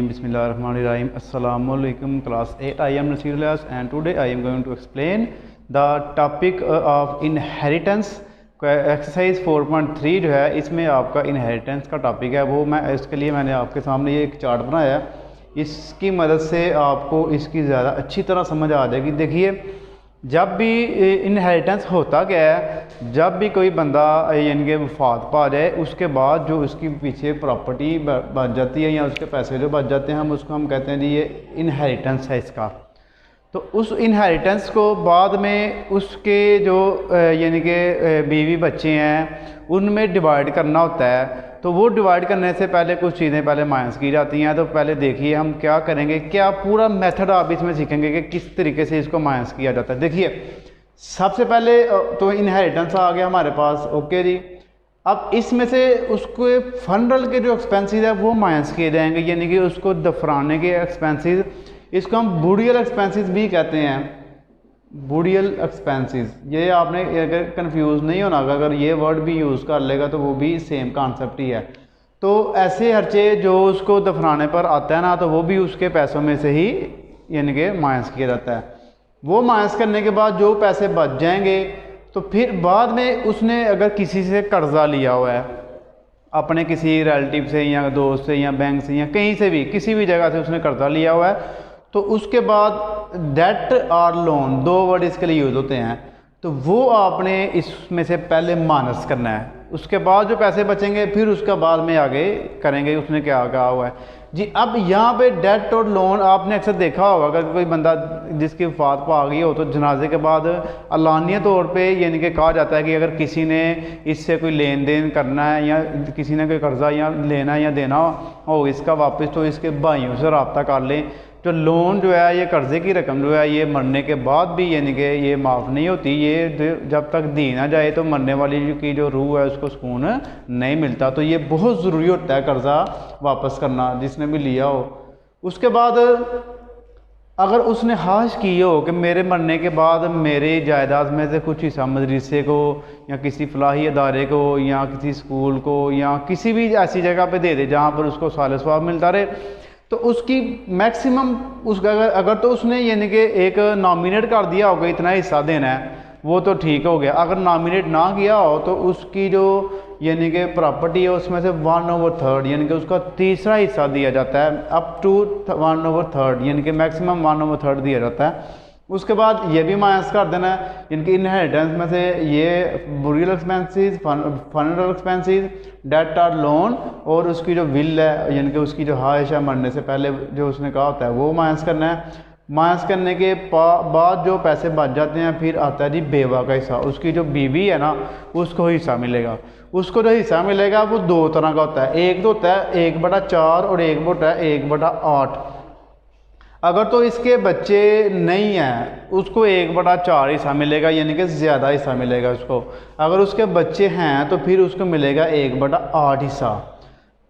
Bismillahirrahmanirrahim. Assalamualaikum class 8. I am Nasir Ilyas and today I am going to explain the topic of inheritance. Exercise 4.3 जो है इसमें आपका inheritance का topic है, वो मैं इसके लिए मैंने आपके सामने ये एक चार्ट बनाया है। इसकी मदद से आपको इसकी ज़्यादा अच्छी तरह समझ आ जाएगी। देखिए, जब भी इनहेरिटेंस होता क्या है, जब भी कोई बंदा यानी कि वफात पा जाए उसके बाद जो उसकी पीछे प्रॉपर्टी बच जाती है या उसके पैसे जो बच जाते हैं हम कहते हैं जी ये इनहेरिटेंस है इसका। तो उस इनहेरिटेंस को बाद में उसके जो यानी कि बीवी बच्चे हैं उनमें डिवाइड करना होता है। तो वो डिवाइड करने से पहले कुछ चीज़ें पहले माइनस की जाती हैं। तो पहले देखिए हम क्या करेंगे, क्या पूरा मेथड आप इसमें सीखेंगे कि किस तरीके से इसको माइनस किया जाता है। देखिए, सबसे पहले तो इनहेरिटेंस आ गया हमारे पास, ओके जी। अब इसमें से उसको फनरल के जो एक्सपेंसेस है वो माइनस किए जाएंगे, यानी कि उसको दफनाने के एक्सपेंसेस, इसको हम बूडियल एक्सपेंसेस भी कहते हैं। बूडियल एक्सपेंसेस, ये आपने अगर कंफ्यूज नहीं होना, अगर ये वर्ड भी यूज़ कर लेगा तो वो भी सेम कॉन्सेप्ट ही है। तो ऐसे खर्चे जो उसको दफनाने पर आता है ना, तो वो भी उसके पैसों में से ही यानी कि माइनस किया जाता है। वो माइनस करने के बाद जो पैसे बच जाएंगे तो फिर बाद में उसने अगर किसी से कर्जा लिया हुआ है, अपने किसी रिलेटिव से या दोस्त से या बैंक से या कहीं से भी किसी भी जगह से उसने कर्जा लिया हुआ है, तो उसके बाद डेट और लोन, दो वर्ड इसके लिए यूज़ होते हैं। तो वो आपने इसमें से पहले माइनस करना है, उसके बाद जो पैसे बचेंगे फिर उसका बाद में आगे करेंगे उसने क्या कहा हुआ है जी। अब यहाँ पे डेट और लोन आपने अक्सर देखा होगा, अगर कोई बंदा जिसकी वफात पर आ गई हो तो जनाजे के बाद अलानिया तौर पे यानी कि कहा जाता है कि अगर किसी ने इससे कोई लेन देन करना है या किसी ने कोई कर्जा या लेना या देना हो इसका वापस, तो इसके भाइयों से रब्ता कर लें। जो लोन जो है, ये कर्ज़े की रकम जो है, ये मरने के बाद भी यानी कि ये माफ़ नहीं होती। ये जब तक दी ना जाए तो मरने वाली की जो रूह है उसको सुकून नहीं मिलता। तो ये बहुत ज़रूरी होता है कर्ज़ा वापस करना जिसने भी लिया हो। उसके बाद अगर उसने ख्वाहिश की हो कि मेरे मरने के बाद मेरे जायदाद में से कुछ हिस्सा मदरसे को या किसी फलाही अदारे को या किसी स्कूल को या किसी भी ऐसी जगह पे दे दे जहाँ पर उसको साले सवाब मिलता रहे, तो उसकी मैक्सिमम उसका अगर तो उसने यानी कि एक नॉमिनेट कर दिया होगा इतना हिस्सा देना है, वो तो ठीक हो गया। अगर नॉमिनेट ना किया हो तो उसकी जो यानी कि प्रॉपर्टी है उसमें से 1/3 यानी कि उसका तीसरा हिस्सा दिया जाता है, अप टू 1/3 यानी कि मैक्सिमम 1/3 दिया जाता है। उसके बाद ये भी माइनस कर देना है, यानी कि इनहेरिटेंस में से ये बूरियल एक्सपेंसेस, फनरल एक्सपेंसेस, डेट और लोन, और उसकी जो विल है यानी कि उसकी जो ख्वाहिश है मरने से पहले जो उसने कहा होता है वो माइनस करना है। माइनस करने के बाद जो पैसे बच जाते हैं फिर आता है जी बेवा का हिस्सा। उसकी जो बीवी है ना उसको हिस्सा मिलेगा। उसको जो हिस्सा मिलेगा वो दो तरह का होता है, एक तो होता है 1/4 और एक होता है 1/8। अगर तो इसके बच्चे नहीं हैं उसको 1/4 हिस्सा मिलेगा, यानी कि ज़्यादा हिस्सा मिलेगा उसको। अगर उसके बच्चे हैं तो फिर उसको मिलेगा 1/8 हिस्सा।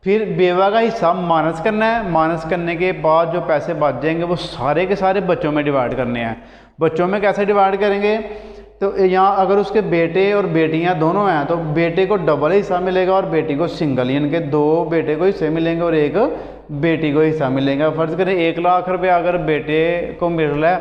फिर बेवा का हिस्सा माइनस करना है। माइनस करने के बाद जो पैसे बच जाएंगे वो सारे के सारे बच्चों में डिवाइड करने हैं। बच्चों में कैसे डिवाइड करेंगे, तो यहाँ अगर उसके बेटे और बेटियाँ दोनों हैं तो बेटे को डबल हिस्सा मिलेगा और बेटी को सिंगल, यानी कि 2 बेटे को हिस्से मिलेंगे और 1 बेटी को हिस्सा मिलेगा। फ़र्ज़ करें 1 लाख रुपये अगर बेटे को मिल रहा है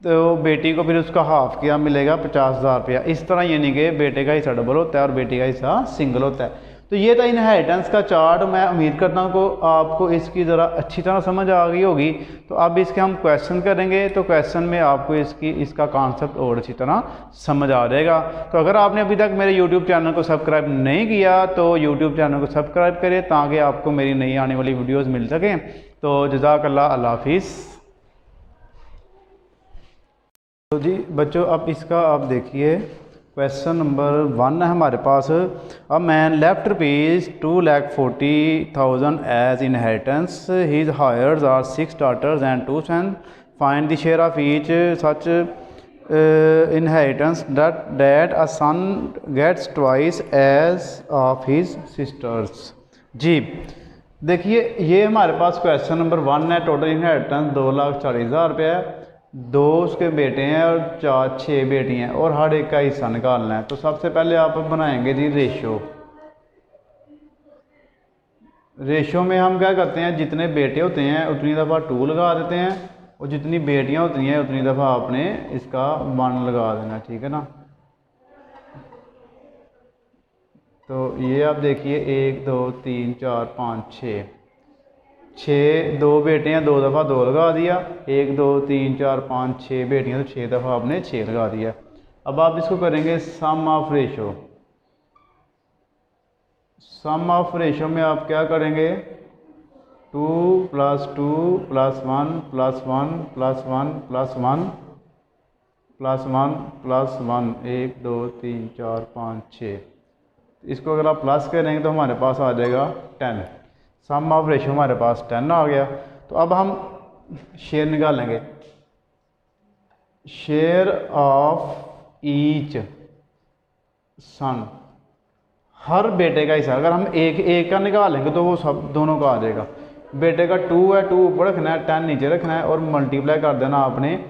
तो बेटी को फिर उसका हाफ क्या मिलेगा, 50,000 रुपया। इस तरह यानी कि बेटे का हिस्सा डबल होता है और बेटी का हिस्सा सिंगल होता है। तो ये था इनहेरिटेंस का चार्ट। मैं उम्मीद करता हूँ कि आपको इसकी ज़रा अच्छी तरह समझ आ गई होगी। तो अब इसके हम क्वेश्चन करेंगे, तो क्वेश्चन में आपको इसका कॉन्सेप्ट और अच्छी तरह समझ आ जाएगा। तो अगर आपने अभी तक मेरे यूट्यूब चैनल को सब्सक्राइब नहीं किया तो यूट्यूब चैनल को सब्सक्राइब करें ताकि आपको मेरी नई आने वाली वीडियोज़ मिल सकें। तो जज़ाकल्लाह, अल्लाह हाफिज़। तो जी बच्चों, अब इसका आप देखिए क्वेश्चन नंबर 1 है हमारे पास। A man left rupees 2,40,000 as inheritance, his heirs are 6 daughters and 2 sons, find the share of each such inheritance that a son gets twice as of his sisters। जी देखिए, ये हमारे पास क्वेश्चन नंबर 1 है। Total inheritance 2,40,000 रुपये है। 2 उसके बेटे हैं और 6 बेटी हैं और हर एक का हिस्सा निकालना है। तो सबसे पहले आप बनाएंगे जी रेशो में हम क्या करते हैं, जितने बेटे होते हैं उतनी दफ़ा 2 लगा देते हैं, और जितनी बेटियां होती हैं उतनी दफ़ा आपने इसका 1 लगा देना, ठीक है ना। तो ये आप देखिए 1 2 3 4 5 6 2 बेटे हैं, 2 दफ़ा 2 लगा दिया, 1 2 3 4 5 6 बेटियां, तो 6 दफ़ा आपने 6 लगा दिया। अब आप इसको करेंगे sum of ratio. Sum of ratio में आप क्या करेंगे, 2 + 2 + 1 + 1 + 1 + 1 + 1 + 1 1 2 3 4 5 6। इसको अगर आप प्लस करेंगे तो हमारे पास आ जाएगा 10। सम ऑफ रेशो हमारे पास 10 आ गया। तो अब हम शेयर निकालेंगे। शेयर ऑफ ईच सन, हर बेटे का हिस्सा, अगर हम एक एक का निकालेंगे तो वो सब दोनों का आ जाएगा। बेटे का 2 है, 2 ऊपर रखना है, 10 नीचे रखना है, और मल्टीप्लाई कर देना आपने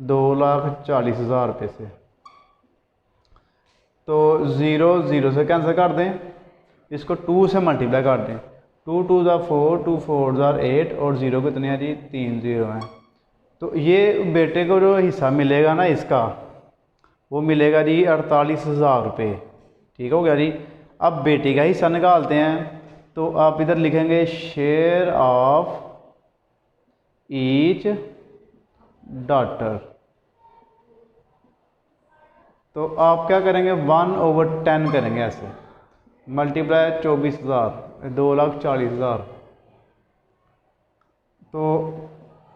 2,40,000 रुपये से। तो 0 0 से कैंसिल कर दें, इसको 2 से मल्टीप्लाई कर दें, 2 2 ज़ा 4, 2 4 ज़ा 8, और 0 कितने हैं जी, 3 0 हैं। तो ये बेटे को जो हिस्सा मिलेगा ना इसका, वो मिलेगा जी 48,000 रुपये। ठीक हो गया जी। अब बेटी का हिस्सा निकालते हैं, तो आप इधर लिखेंगे शेयर ऑफ ईच डॉटर। तो आप क्या करेंगे, 1/10 करेंगे ऐसे, मल्टीप्लाई 24,000, 2,40,000। तो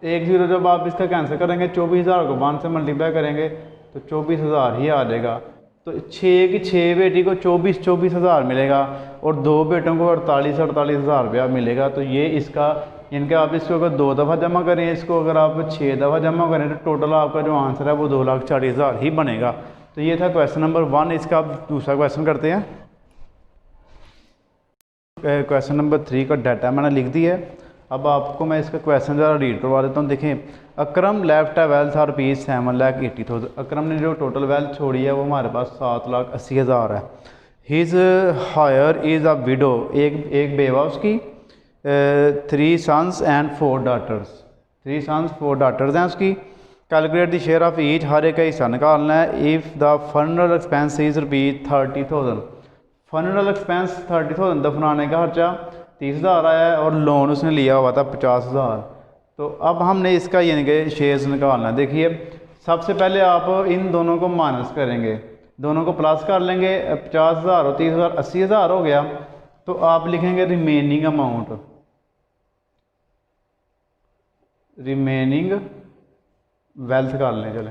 1 0 जब आप इसका कैंसिल करेंगे, 24,000 को 1 से मल्टीप्लाई करेंगे तो 24,000 ही आ जाएगा। तो 6 की 6 बेटी को 24,000 मिलेगा, और 2 बेटों को 48,000 रुपया मिलेगा। तो ये इसका, इनके आप इसको अगर 2 दफ़ा जमा करें, इसको अगर आप 6 दफ़ा जमा करें, तो टोटल आपका जो आंसर है वो 2,40,000 ही बनेगा। तो ये था क्वेश्चन नंबर 1। इसका आप दूसरा क्वेश्चन करते हैं। क्वेश्चन नंबर 3 का डाटा मैंने लिख दिया है। अब आपको मैं इसका क्वेश्चन ज़रा रीड करवा देता हूँ। देखें, अकरम लेफ्ट अ वेल्थ ऑफ ₹7,80,000। अकरम ने जो टोटल वेल्थ छोड़ी है वो हमारे पास 7,80,000 है। His heir is a widow, एक बेवा उसकी, 3 sons and 4 daughters, 3 sons 4 daughters हैं उसकी। Calculate the share of each, हर एक का हिस्सा निकालना है। If the funeral expense is ₹30,000, funeral expense 30,000, दफनाने का खर्चा 30,000 आया है, और लोन उसने लिया हुआ था 50,000। तो अब हमने इसका यानी कि शेयर्स निकालना है। देखिए, सबसे पहले आप इन दोनों को माइनस करेंगे, दोनों को प्लस कर लेंगे, 50,000 और 30,000 80,000 हो गया। तो आप लिखेंगे रिमेनिंग अमाउंट, रिमेनिंग वेल्थ कर लें, चले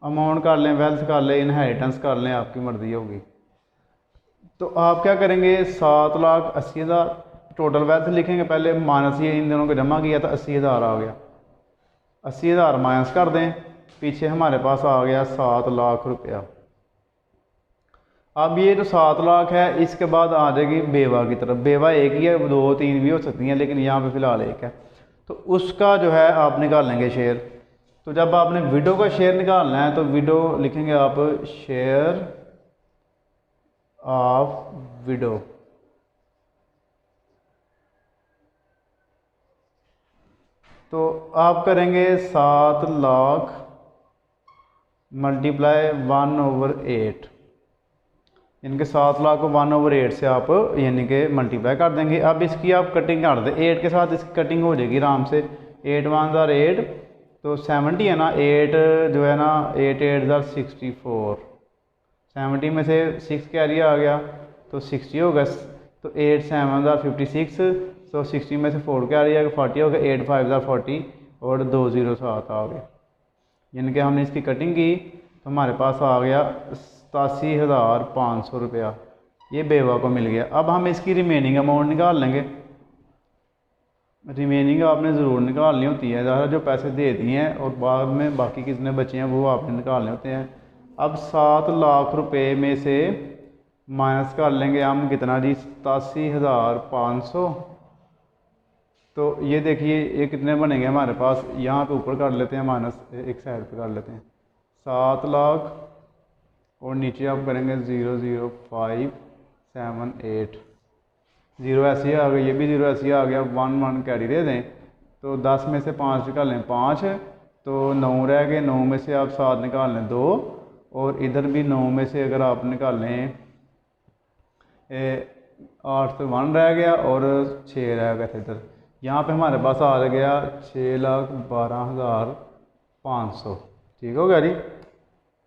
अमाउंट कर लें, वेल्थ कर लें, इनहेरिटेंस कर लें, आपकी मर्जी होगी। तो आप क्या करेंगे, 7,80,000 टोटल वेल्थ लिखेंगे पहले, माइनस ये इन दोनों को जमा किया था, 80,000 आ गया। 80,000 माइनस कर दें, पीछे हमारे पास आ गया 7 लाख रुपया। अब ये जो 7 लाख है, इसके बाद आ जाएगी बेवा की तरफ। बेवा एक ही है, 2 3 भी हो सकती हैं, लेकिन यहाँ पे फिलहाल एक है। तो उसका जो है आप निकालेंगे शेयर। तो जब आपने विडो का शेयर निकालना है, तो विडो लिखेंगे आप शेयर ऑफ विडो। तो आप करेंगे 7 लाख मल्टीप्लाई 1/8, इनके 7 लाख को 1/8 से आप यानी कि मल्टीप्लाई कर देंगे। अब इसकी आप कटिंग कर दें, 8 के साथ इसकी कटिंग हो जाएगी आराम से। 8 1 ज़ा 8, तो 70 है ना, 8 जो है ना, 8 8 ज़ा 64, 70 में से 6 कैरी आ गया तो 60 होगा। तो 8 7 ज़ा 56, तो 60 में से 4 कैरी आ गया, 40 हो गया। 8 5 ज़ा 40, और 2 0 7 आ गया। यानी कि हमने इसकी कटिंग की तो हमारे पास आ गया 87,500 रुपया, ये बेवा को मिल गया। अब हम इसकी रिमेनिंग अमाउंट निकाल लेंगे। रिमेनिंग आपने ज़रूर निकालनी होती है, ज़्यादा जो पैसे दे दिए हैं और बाद में बाकी कितने बचे हैं वो आपने निकालने होते हैं। अब 7 लाख रुपए में से माइनस कर लेंगे हम कितना जी, 87,500। तो ये देखिए ये कितने बनेंगे हमारे पास, यहाँ पे ऊपर कर लेते हैं माइनस, एक साइड पे कर लेते हैं 7 लाख, और नीचे आप करेंगे 00578। ज़ीरो ऐसे ही आ गया, ये भी ज़ीरो ऐसे ही आ गया, 1 1 कैरी दे दें तो 10 में से 5 निकाल लें 5, तो 9 रह गए, 9 में से आप 7 निकाल लें 2, और इधर भी 9 में से अगर आप निकाल लें 8 तो 1 रह गया और 6 रह गया था इधर। यहाँ पे हमारे पास आ गया 6,12,500। ठीक हो गया जी।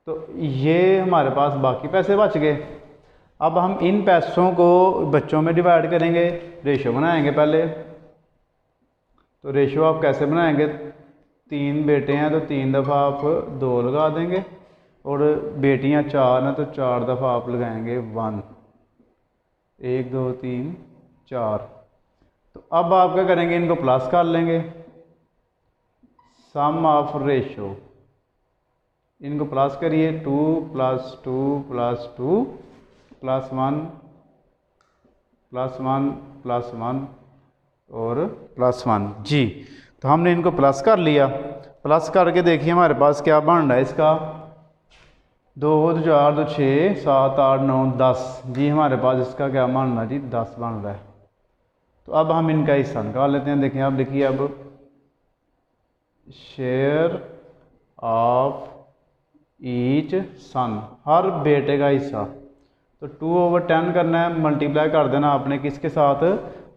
तो ये हमारे पास बाकी पैसे बच गए। अब हम इन पैसों को बच्चों में डिवाइड करेंगे, रेशो बनाएंगे पहले। तो रेशो आप कैसे बनाएंगे, 3 बेटे हैं तो 3 दफ़ा आप 2 लगा देंगे, और बेटियां 4 हैं तो 4 दफ़ा आप लगाएंगे 1, 1 2 3 4। तो अब आप क्या करेंगे, इनको प्लस कर लेंगे, सम ऑफ रेशो, इनको प्लस करिए, 2 + 2 + 2 +1 +1 +1 और +1 जी। तो हमने इनको प्लस कर लिया। प्लस करके देखिए हमारे पास क्या बन रहा है इसका, 2 2 4 2 6 7 8 9 10 जी। हमारे पास इसका क्या बन रहा है जी, 10 बन रहा है। तो अब हम इनका हिस्सा निकाल लेते हैं। देखिए आप देखिए, अब शेयर ऑफ ईच सन, हर बेटे का हिस्सा, तो 2/10 करना है, मल्टीप्लाई कर देना आपने किसके साथ,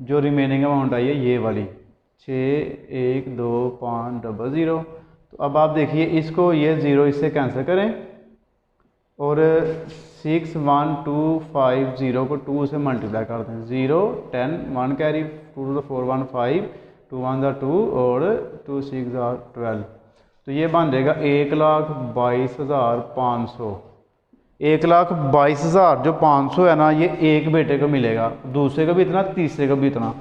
जो रिमेनिंग अमाउंट आई है ये वाली 6 1 2 5 0 0। तो अब आप देखिए इसको, ये 0 इससे कैंसिल करें, और 6 1 2 5 0 को 2 से मल्टीप्लाई कर दें, 0 10 1 कैरी, 2 to 4 1 5 2 1 2 और 2 6 12। तो ये बन जाएगा 1,22,500। 1,22,000 जो 500 है ना, ये एक बेटे को मिलेगा, दूसरे को भी इतना, तीसरे को भी इतना।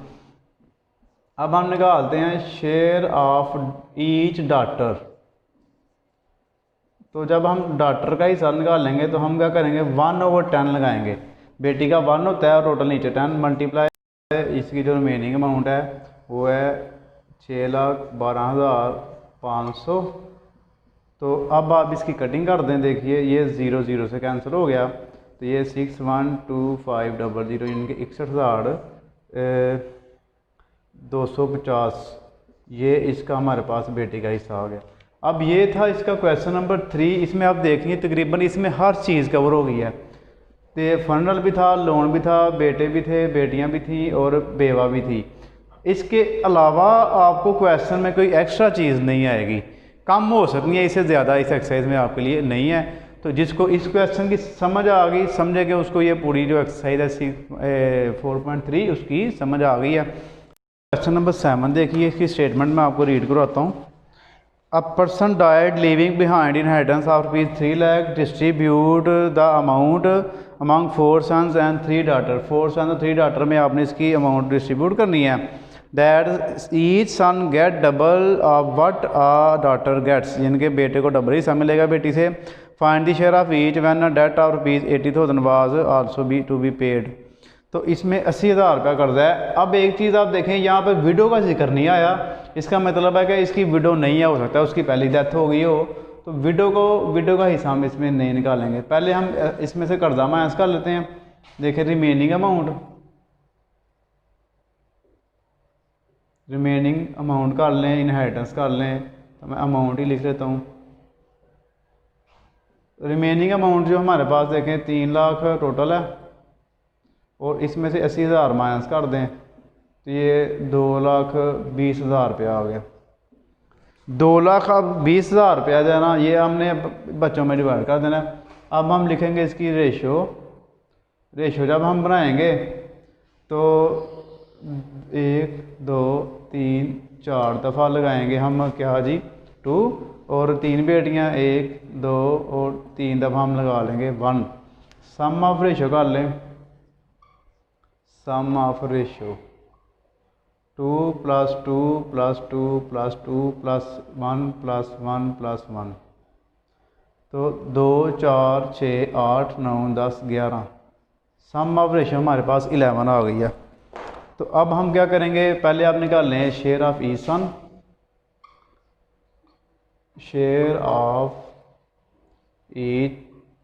अब हम निकालते हैं शेयर ऑफ ईच डॉटर। तो जब हम डॉटर का हिस्सा निकालेंगे तो हम क्या करेंगे, 1/10 लगाएंगे। बेटी का 1 होता है और टोटल नीचे 10, मल्टीप्लाई इसकी जो रिमेनिंग अमाउंट है वो है 6,12,500। तो अब आप इसकी कटिंग कर दें, देखिए ये 0 0 से कैंसिल हो गया, तो ये 6,125,000 इनके 61,250, ये इसका हमारे पास बेटी का हिस्सा आ गया। अब ये था इसका क्वेश्चन नंबर 3। इसमें आप देखेंगे तकरीबन इसमें हर चीज़ कवर हो गई है। तो फंडल भी था, लोन भी था, बेटे भी थे, बेटियां भी थी और बेवा भी थी। इसके अलावा आपको क्वेश्चन में कोई एक्स्ट्रा चीज़ नहीं आएगी, कम हो सकती है, इससे ज़्यादा इस एक्सरसाइज में आपके लिए नहीं है। तो जिसको इस क्वेश्चन की समझ आ गई, समझेगा उसको ये पूरी जो एक्सरसाइज है 4.3 उसकी समझ आ गई है। क्वेश्चन नंबर 7 देखिए, इसकी स्टेटमेंट मैं आपको रीड करवाता हूँ। A person died leaving behind inheritance of ₹3 lakh. Distribute the amount among 4 sons and 3 daughters. 4 sons और 3 daughter में आपने इसकी अमाउंट डिस्ट्रीब्यूट करनी है। That each son get double of what a daughter gets. यानी कि बेटे को डबल हिस्सा मिलेगा बेटी से। Find the share of each when a debt of ₹80,000 was also to be paid. तो इसमें 80,000 रुपया कर्जा है। अब एक चीज़ आप देखें, यहाँ पर विडो का जिक्र नहीं आया, इसका मतलब है कि इसकी विडो नहीं है, हो सकता है उसकी पहली डेथ हो गई हो, तो विडो का हिस्सा हम इसमें नहीं निकालेंगे। पहले हम इसमें से कर्जा माइनस कर लेते हैं। देखिए रिमेनिंग अमाउंट कर लें, इनहेरिटेंस कर लें, तो मैं अमाउंट ही लिख लेता हूँ। रिमेनिंग अमाउंट जो हमारे पास देखें 3 लाख टोटल है, और इसमें से 80,000 माइनस कर दें तो ये 2,20,000 रुपया आ गया। 2,20,000 रुपया जो है ना, ये हमने बच्चों में डिवाइड कर देना। अब हम लिखेंगे इसकी रेशो जब हम बनाएंगे तो 1 2 3 4 दफ़ा लगाएंगे हम, क्या जी 2, और 3 बेटियां 1 2 और 3 दफ़ा हम लगा लेंगे 1। सम ऑफ रेशो कर लें, सम ऑफ रेशो 2 + 2 + 2 + 2 + 1 + 1 + 1, तो 2 4 6 8 9 10 11। सम ऑफ रेशो हमारे पास 11 आ गई है। तो अब हम क्या करेंगे, पहले आप निकाल लें share of each son. Share of each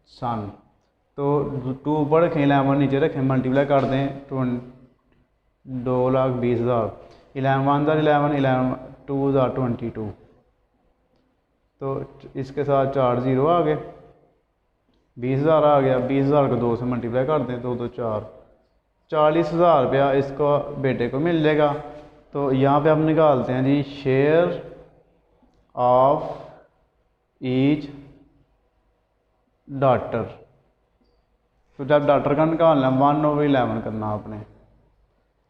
son, तो 2 ऊपर रखें, 11 नीचे रखें, मल्टीप्लाई कर दें 2,20,000, 11 11 2 22, तो इसके साथ 4 जीरो आ गए, 20,000 आ गया। 20,000 को 2 से मल्टीप्लाई कर दें, 2 2 4, 40,000 रुपया इसको बेटे को मिल जाएगा। तो यहाँ पे हम निकालते हैं जी शेयर ऑफ ईच डॉटर। तो जब डॉटर का निकालना 1/11 करना आपने,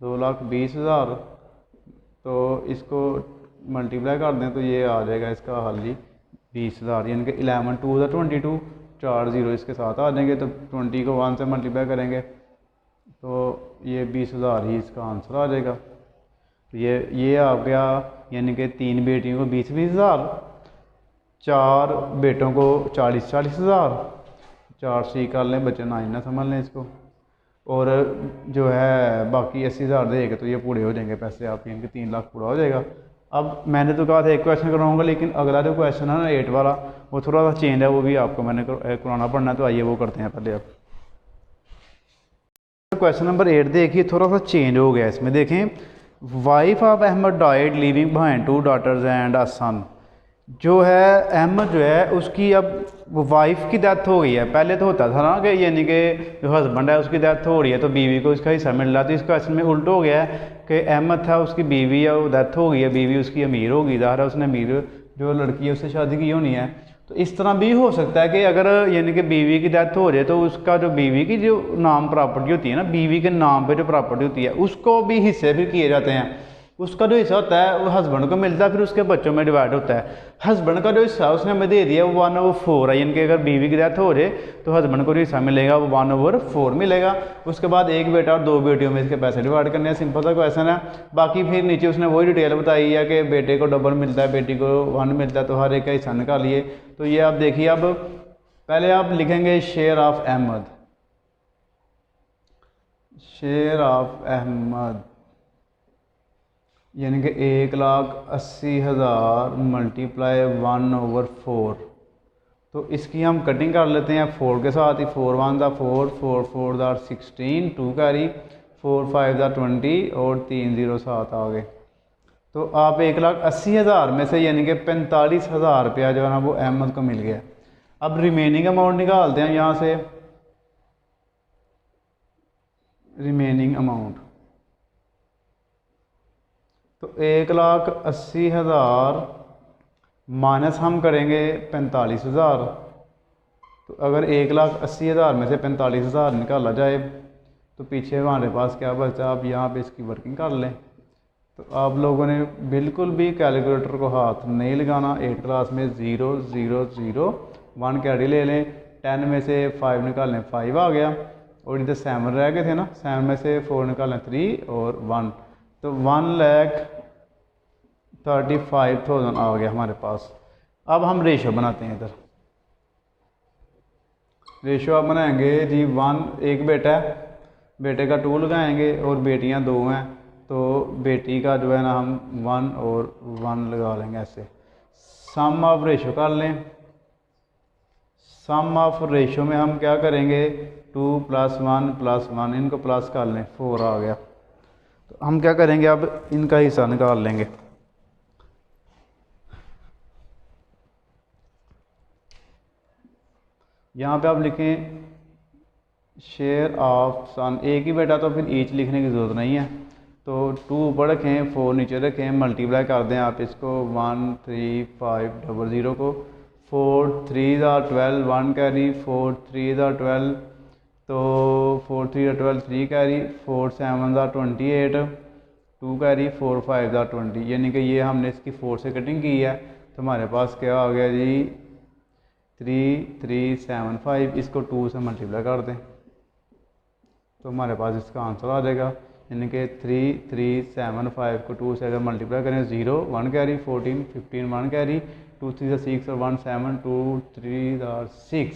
2,20,000, तो इसको मल्टीप्लाई कर दें तो ये आ जाएगा इसका हल जी 20,000, यानी कि 11 2 22, 4 जीरो इसके साथ आ जाएंगे। तो 20 को 1 से मल्टीप्लाई करेंगे तो ये 20,000 ही इसका आंसर आ जाएगा। तो ये आ गया, यानी कि 3 बेटियों को 20,000, 4 बेटों को 40,000, 4 सी कर लें, बच्चे 9 ना समझ लें इसको, और जो है बाकी 80,000 देगा तो ये पूरे हो जाएंगे पैसे आपके, यानी कि 3 लाख पूरा हो जाएगा। अब मैंने तो कहा था एक क्वेश्चन कराऊंगा, लेकिन अगला जो क्वेश्चन है ना 8 वाला, वो थोड़ा सा चेंज है, वो भी आपको मैंने कराना पड़ना है। तो आइए वो करते हैं पहले। अब क्वेश्चन नंबर 8 देखिए, थोड़ा सा चेंज हो गया इसमें। देखें, wife of Ahmed died leaving behind 2 daughters and a son. जो है अहमद जो है उसकी अब वाइफ की डेथ हो गई है। पहले तो होता था ना कि यानी कि जो हस्बैंड है उसकी डेथ हो रही है तो बीवी को इसका हिस्सा मिल रहा है। तो इस क्वेश्चन में उल्ट हो गया है कि अहमद था, उसकी बीवी है, वो डेथ हो गई है, बीवी उसकी अमीर होगी, ज़ाहिर है उसने अमीर जो लड़की है उससे शादी की होनी है। तो इस तरह भी हो सकता है कि अगर यानी कि बीवी की डेथ हो जाए तो उसका जो बीवी की जो नाम प्रॉपर्टी होती है ना, बीवी के नाम पे जो प्रॉपर्टी होती है उसको भी हिस्से फिर किए जाते हैं। उसका जो हिस्सा होता है वो हस्बैंड को मिलता है, फिर उसके बच्चों में डिवाइड होता है। हस्बैंड का जो हिस्सा उसने हमें दे दिया वो 1/4 है, यानी कि अगर बीवी की डेथ हो जाए तो हस्बैंड को जो हिस्सा मिलेगा वो 1/4 मिलेगा। उसके बाद एक बेटा और 2 बेटियों में इसके पैसे डिवाइड करने हैं। सिंपल सा क्वेश्चन है। बाकी फिर नीचे उसने वही डिटेल बताई है कि बेटे को डबल मिलता है, बेटी को 1 मिलता है, तो हर एक का हिस्सा निकालिए। तो ये आप देखिए, अब पहले आप लिखेंगे share of Ahmad, share of Ahmad यानी कि 1,80,000 मल्टीप्लाई 1/4। तो इसकी हम कटिंग कर लेते हैं 4 के साथ ही। 4 1 4, 4 4 16, 2 कैरी, 4 5 20 और 3 0 7 आ गए। तो आप 1,80,000 में से यानी कि 45,000 रुपया जो है ना वो अहमद को मिल गया। अब रिमेनिंग अमाउंट निकालते हैं यहाँ से। रिमेनिंग अमाउंट तो 1,80,000 माइनस हम करेंगे 45,000। तो अगर 1,80,000 में से 45,000 निकाला जाए तो पीछे हमारे पास क्या बचा। आप यहाँ पे इसकी वर्किंग कर लें। तो आप लोगों ने बिल्कुल भी कैलकुलेटर को हाथ नहीं लगाना। 8 क्लास में 0 0 0 1 कैरी ले लें। 10 में से 5 निकालें 5 आ गया, और इधर 7 रह गए थे ना, 7 में से 4 निकालें 3 और 1, तो 1,35,000 आ गया हमारे पास। अब हम रेशो बनाते हैं। इधर रेशो आप बनाएंगे जी 1, एक बेटा है, बेटे का 2 लगाएंगे और बेटियां 2 हैं, तो बेटी का जो है ना हम 1 और 1 लगा लेंगे ऐसे। सम ऑफ रेशो कर लें। सम ऑफ रेशो में हम क्या करेंगे 2 + 1 + 1, इनको प्लस कर लें, 4 आ गया। तो हम क्या करेंगे अब इनका हिस्सा निकाल लेंगे। यहाँ पे आप लिखें शेयर ऑफ सन, एक ही बेटा तो फिर ईच लिखने की ज़रूरत नहीं है। तो 2 ऊपर रखें, 4 नीचे रखें, मल्टीप्लाई कर दें आप इसको 13500 को। 4 3 12, 1 कैरी, 4 3 12, तो 4 3 12 3 कैरी, 4 7 28, 2 कैरी, 4 5 20, यानी कि ये हमने इसकी 4 से कटिंग की है। तो हमारे पास क्या आ गया जी 3375। इसको 2 से मल्टीप्लाई कर दें तो हमारे पास इसका आंसर आ जाएगा, यानी कि 3375 को 2 से अगर मल्टीप्लाई करें 0 1 कैरी, 14 15 1 कैरी, 2 3 6 और 1 7, 2 3 6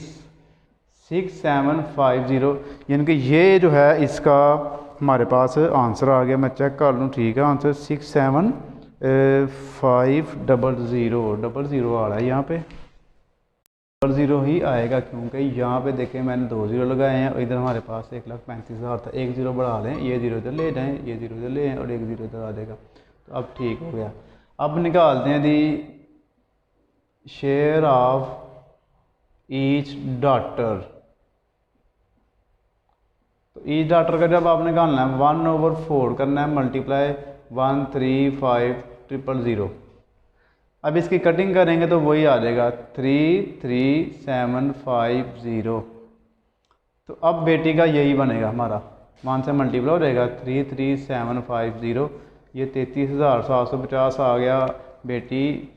6750, यानी कि ये जो है इसका हमारे पास आंसर आ गया। मैं चेक कर लूँ, ठीक है आंसर 67500 आ रहा है यहाँ पे। 0 ही आएगा, क्योंकि यहाँ पे देखें मैंने 2 ज़ीरो लगाए हैं और इधर हमारे पास 1,35,000 था। एक ज़ीरो बढ़ा लें, ये ज़ीरो इधर ले जाएँ, ये ज़ीरो इधर ले आएँ और एक ज़ीरो इधर आ जाएगा। तो अब ठीक हो गया। अब निकालते हैं दी शेयर ऑफ ईच डॉटर। तो ईच डॉटर का जब आपने निकालना है 1/4 करना है, मल्टीप्लाई 135,000। अब इसकी कटिंग करेंगे तो वही आ जाएगा 33750। तो अब बेटी का यही बनेगा हमारा, 1 से मल्टीप्लाई हो जाएगा 33750। ये 33,750 आ गया। बेटी,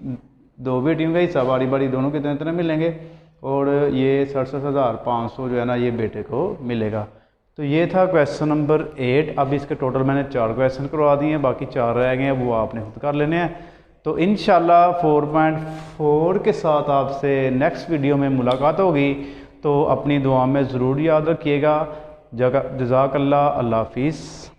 2 बेटियों का हिस्सा बारी बारी दोनों कितने कितने मिलेंगे, और ये 67,500 जो है ना ये बेटे को मिलेगा। तो ये था क्वेश्चन नंबर 8। अब इसके टोटल मैंने 4 क्वेश्चन करवा दिए हैं, बाकी 4 रह गए हैं, वो आपने खुद कर लेने हैं। तो इंशाल्लाह 4.4 के साथ आपसे नेक्स्ट वीडियो में मुलाकात होगी। तो अपनी दुआ में ज़रूर याद रखिएगा। जज़ाकल्लाह, अल्लाह हाफिज़।